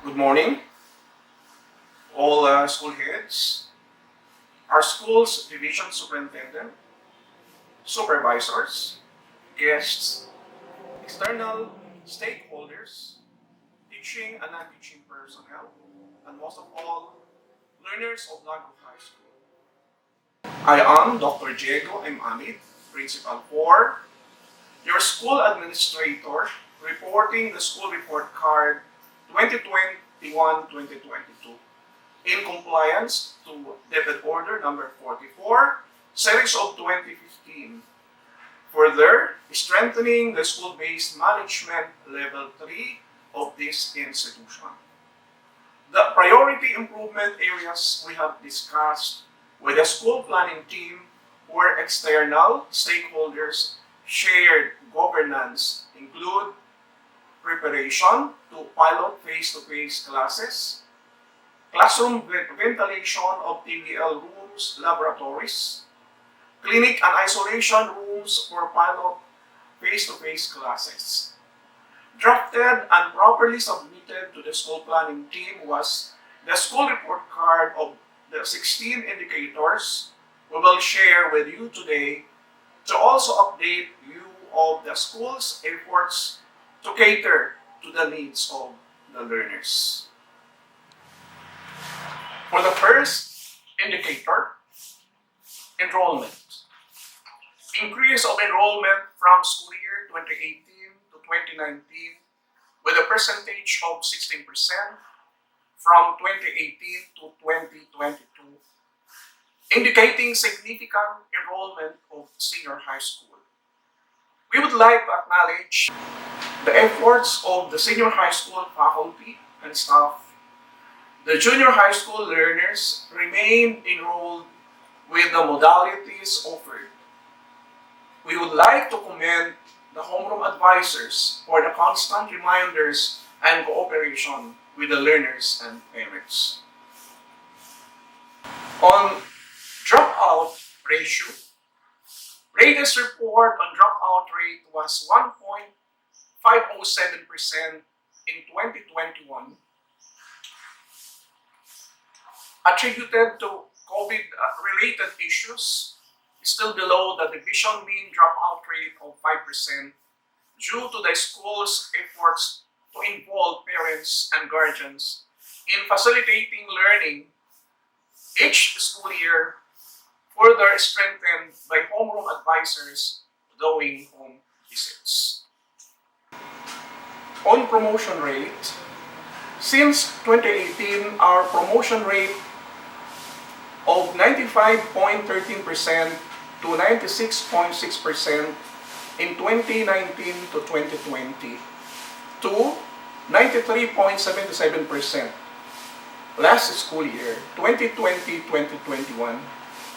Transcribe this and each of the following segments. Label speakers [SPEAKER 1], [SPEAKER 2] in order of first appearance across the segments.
[SPEAKER 1] Good morning, all school heads, our school's division superintendent, supervisors, guests, external stakeholders, teaching and non-teaching personnel, and most of all, learners of Lagro High School. I am Dr. Diego M. Amit, Principal 4, your school administrator, reporting the school report card 2021-2022 in compliance to DepEd Order No. 44, Series of 2015. Further, strengthening the school-based management level 3 of this institution. The priority improvement areas we have discussed with the school planning team where external stakeholders shared governance include preparation to pilot face-to-face classes, classroom ventilation of TVL rooms, laboratories, clinic and isolation rooms for pilot face-to-face classes. Drafted and properly submitted to the school planning team was the school report card of the 16 indicators we will share with you today to also update you of the school's efforts to cater to the needs of the learners. For the first indicator, enrollment. Increase of enrollment from school year 2018 to 2019 with a percentage of 16% from 2018 to 2022, indicating significant enrollment of senior high school. We would like to acknowledge the efforts of the senior high school faculty and staff. The junior high school learners remain enrolled with the modalities offered. We would like to commend the homeroom advisors for the constant reminders and cooperation with the learners and parents. On dropout ratio, Radius report on dropout rate was 1.507% in 2021, attributed to COVID-related issues, still below the division mean dropout rate of 5% due to the school's efforts to involve parents and guardians in facilitating learning each school year, further strengthened by homeroom advisors doing home visits. On promotion rate, since 2018, our promotion rate of 95.13% to 96.6% in 2019 to 2020 to 93.77% last school year, 2020-2021,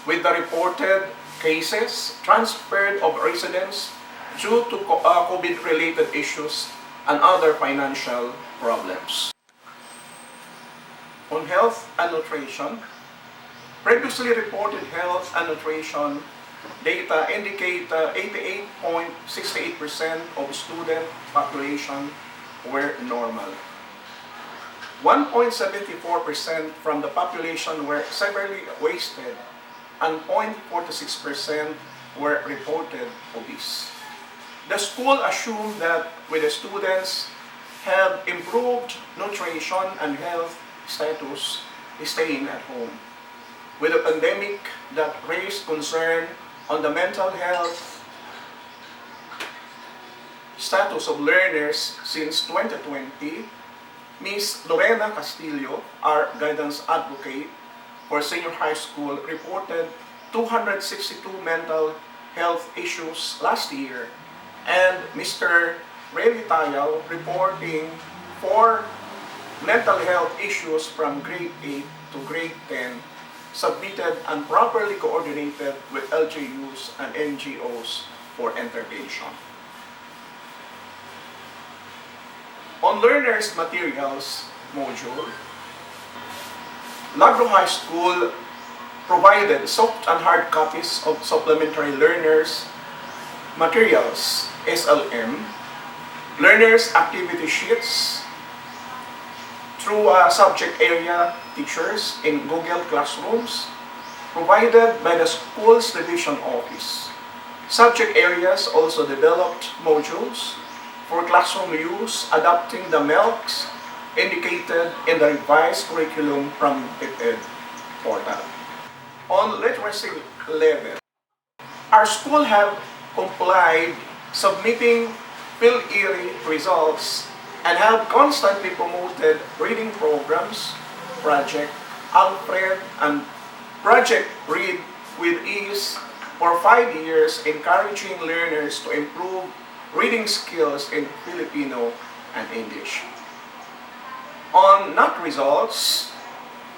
[SPEAKER 1] with the reported cases transferred of residents due to COVID-related issues and other financial problems. On health and nutrition, previously reported health and nutrition data indicate 88.68% of student population were normal. 1.74% from the population were severely wasted and 0.46% were reported obese. The school assumed that with the students have improved nutrition and health status staying at home. With the pandemic that raised concern on the mental health status of learners since 2020, Ms. Lorena Castillo, our guidance advocate for senior high school, reported 262 mental health issues last year, and Mr. Remy Tayal reporting 4 mental health issues from grade 8 to grade 10, submitted and properly coordinated with LGUs and NGOs for intervention. On learners' materials module, Lagro High School provided soft and hard copies of supplementary learners' materials, SLM, learners' activity sheets, through subject area teachers in Google Classrooms provided by the school's division office. Subject areas also developed modules for classroom use, adapting the MELCs indicated in the revised curriculum from DepEd Order. On literacy level, our school have complied submitting PhilErie results and have constantly promoted reading programs, Project Alfred and Project Read with Ease for 5 years, encouraging learners to improve reading skills in Filipino and English. On NAT results,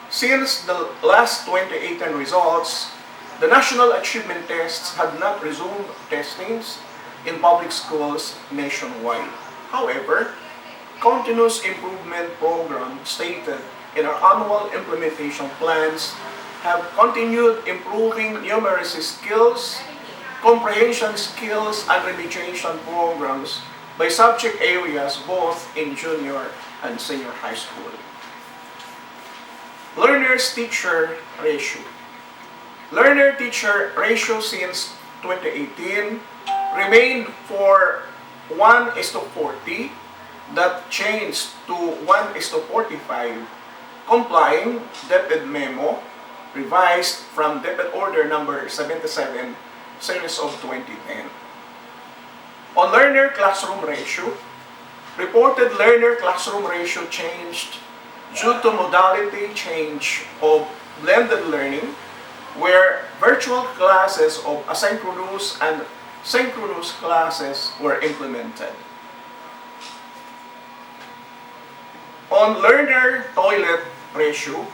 [SPEAKER 1] since the last 2018 results, the National Achievement Tests had not resumed testings in public schools nationwide. However, continuous improvement program stated in our annual implementation plans have continued improving numeracy skills, comprehension skills, and remediation programs by subject areas both in junior and senior high school. Learners-teacher ratio. Learner-teacher ratio since 2018 remained for 1:40, that changed to 1:45, complying DepEd Memo, revised from DepEd Order No. 77, Series of 2010. On learner classroom ratio, reported learner classroom ratio changed due to modality change of blended learning, where virtual classes of asynchronous and synchronous classes were implemented. On learner toilet ratio,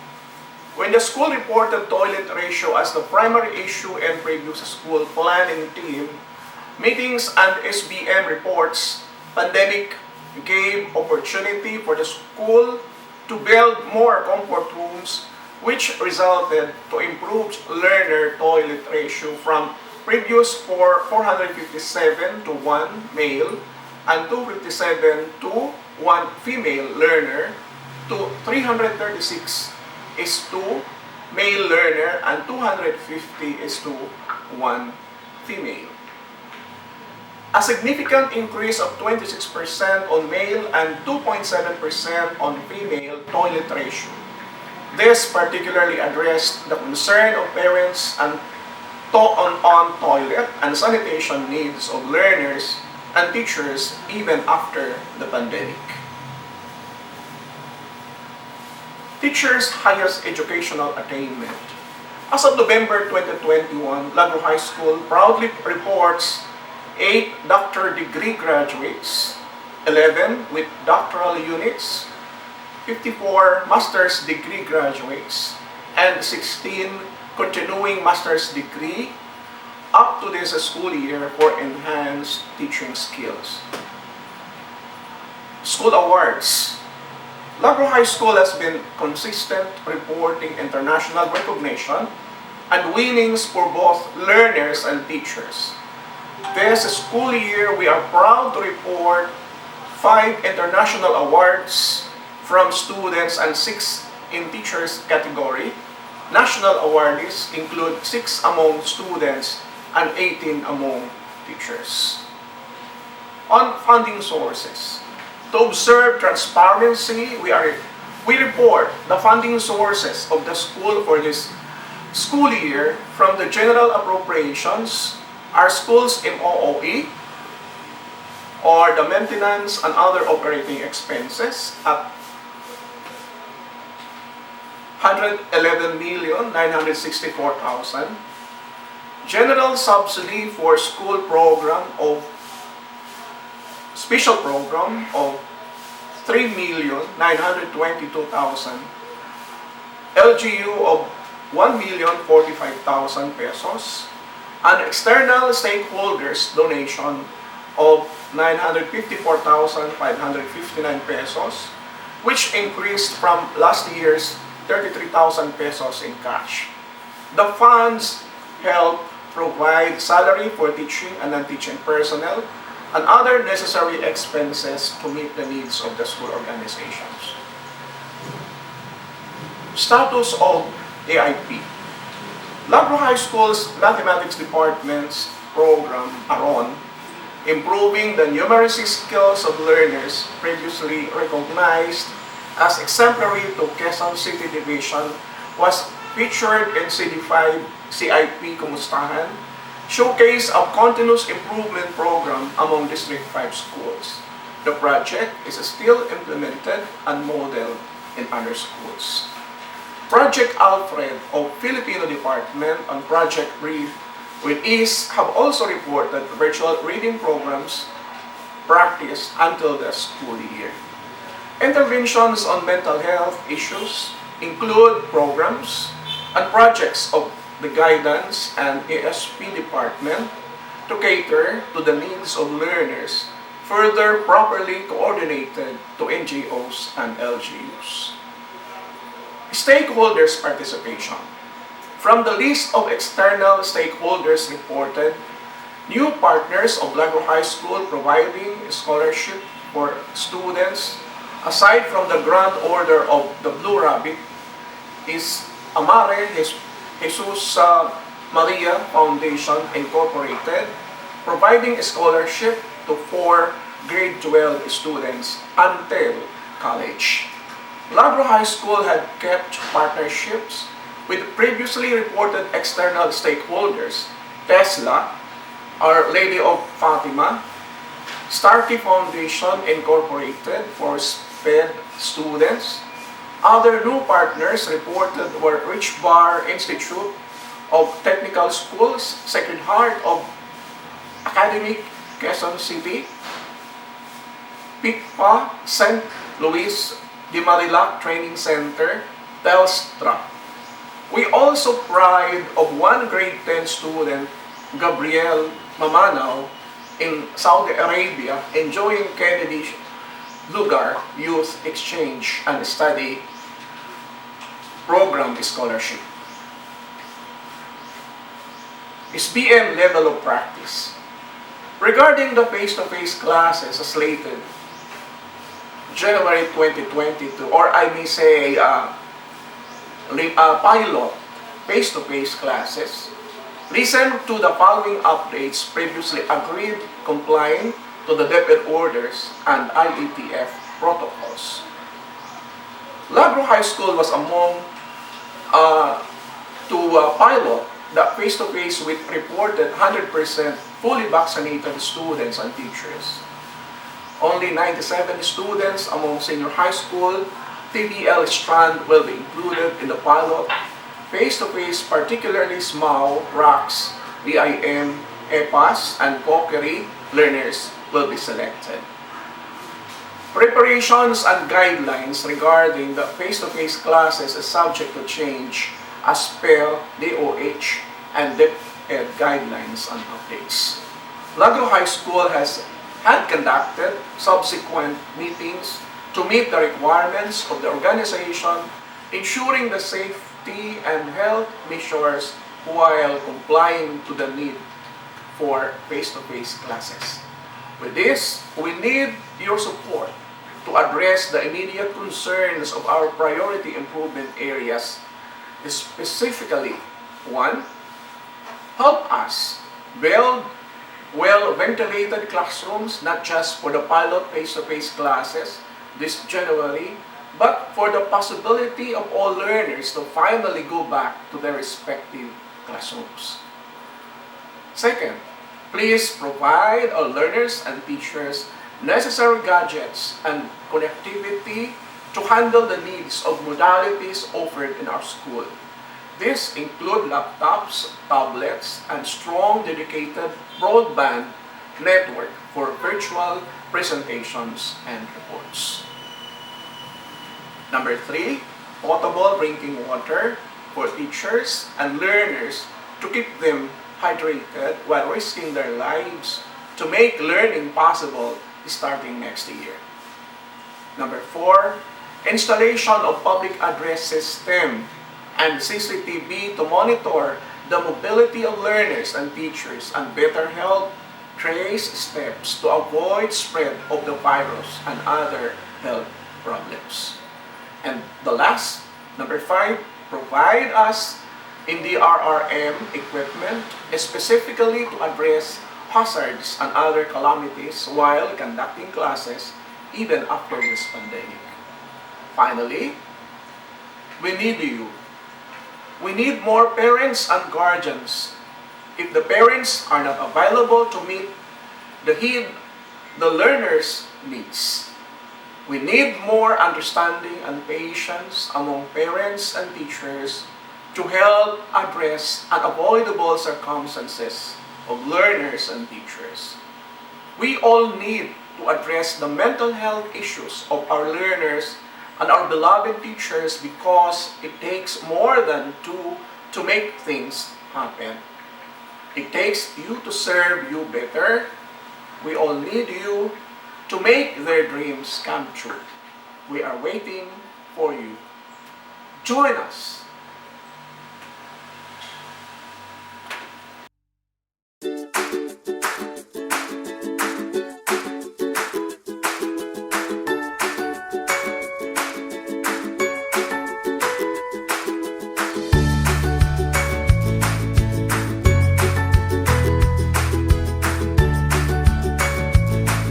[SPEAKER 1] when the school reported toilet ratio as the primary issue in previous school planning team meetings and SBM reports, pandemic gave opportunity for the school to build more comfort rooms, which resulted to improved learner toilet ratio from previous 457 to 1 male and 257 to 1 female learner to 336 is to male learner and 250 is to 1 female. A significant increase of 26% on male and 2.7% on female toilet ratio. This particularly addressed the concern of parents and on toilet and sanitation needs of learners and teachers even after the pandemic. Teachers' highest educational attainment. As of November 2021, Lagro High School proudly reports 8 doctor degree graduates, 11 with doctoral units, 54 master's degree graduates, and 16 continuing master's degree up to this school year for enhanced teaching skills. School awards. Lagro High School has been consistent reporting international recognition and winnings for both learners and teachers. This school year, we are proud to report 5 international awards from students and 6 in teachers category. National awardees include 6 among students and 18 among teachers. On funding sources. To observe transparency, we report the funding sources of the school for this school year from the general appropriations, our school's MOOE, or the maintenance and other operating expenses at 111,964,000. General subsidy for school program of special program of 3,922,000. LGU of 1,045,000 pesos. And external stakeholders donation of 954,559 pesos, which increased from last year's 33,000 pesos in cash. The funds help provide salary for teaching and non-teaching personnel and other necessary expenses to meet the needs of the school organizations. Status of AIP. Lagro High School's Mathematics Department's program ARON, improving the numeracy skills of learners previously recognized as exemplary to Quezon City Division, was featured in CD5 CIP Kumustahan, showcase a continuous improvement program among District 5 schools. The project is still implemented and modeled in other schools. Project Alfred of Filipino Department and Project Read with Ease have also reported virtual reading programs practiced until the school year. Interventions on mental health issues include programs and projects of the Guidance and ASP Department to cater to the needs of learners, further properly coordinated to NGOs and LGUs. Stakeholders' participation. From the list of external stakeholders reported, new partners of Lagro High School providing scholarship for students, aside from the Grand Order of the Blue Rabbit, is Amare Jesus Maria Foundation Incorporated, providing a scholarship to 4 grade 12 students until college. Lagro High School had kept partnerships with previously reported external stakeholders, Tesla, Our Lady of Fatima, Starkey Foundation Incorporated for SPED students. Other new partners reported were Rich Bar Institute of Technical Schools, Sacred Heart of Academic Quezon City, PICPA, St. Louis de Marilac Training Center, Telstra. We also pride of 1 grade 10 student, Gabriel Mamanaw, in Saudi Arabia, enjoying Kennedy Lugar Youth Exchange and Study Program Scholarship. SBM level of practice. Regarding the face-to-face classes slated January 2022, or I may say pilot face-to-face classes, listen to the following updates previously agreed complying to the DepEd orders and IETF protocols. Lagro High School was among pilot the face-to-face with reported 100% fully vaccinated students and teachers. Only 97 students among senior high school TBL strand will be included in the pilot. Face-to-face, particularly SMAU, RACS, BIM, EPAS, and POCRI learners will be selected. Preparations and guidelines regarding the face-to-face classes is subject to change as per DOH and DepEd guidelines and updates. Lagro High School had conducted subsequent meetings to meet the requirements of the organization, ensuring the safety and health measures while complying to the need for face-to-face classes. With this, we need your support to address the immediate concerns of our priority improvement areas. Specifically, 1. Help us build well-ventilated classrooms, not just for the pilot face-to-face classes this January, but for the possibility of all learners to finally go back to their respective classrooms. 2. Please provide all learners and teachers necessary gadgets and connectivity to handle the needs of modalities offered in our school. These include laptops, tablets, and strong dedicated broadband network for virtual presentations and reports. Number 3, potable drinking water for teachers and learners to keep them hydrated while risking their lives to make learning possible starting next year. Number 4, installation of public address system and CCTV to monitor the mobility of learners and teachers and better help trace steps to avoid spread of the virus and other health problems. And the last Number 5, provide us in the RRM equipment specifically to address hazards and other calamities while conducting classes even after this pandemic. Finally, we need you. We need more parents and guardians. If the parents are not available to meet the learner's needs, we need more understanding and patience among parents and teachers to help address unavoidable circumstances of learners and teachers. We all need to address the mental health issues of our learners and our beloved teachers because it takes more than two to make things happen. It takes you to serve you better. We all need you to make their dreams come true. We are waiting for you. Join us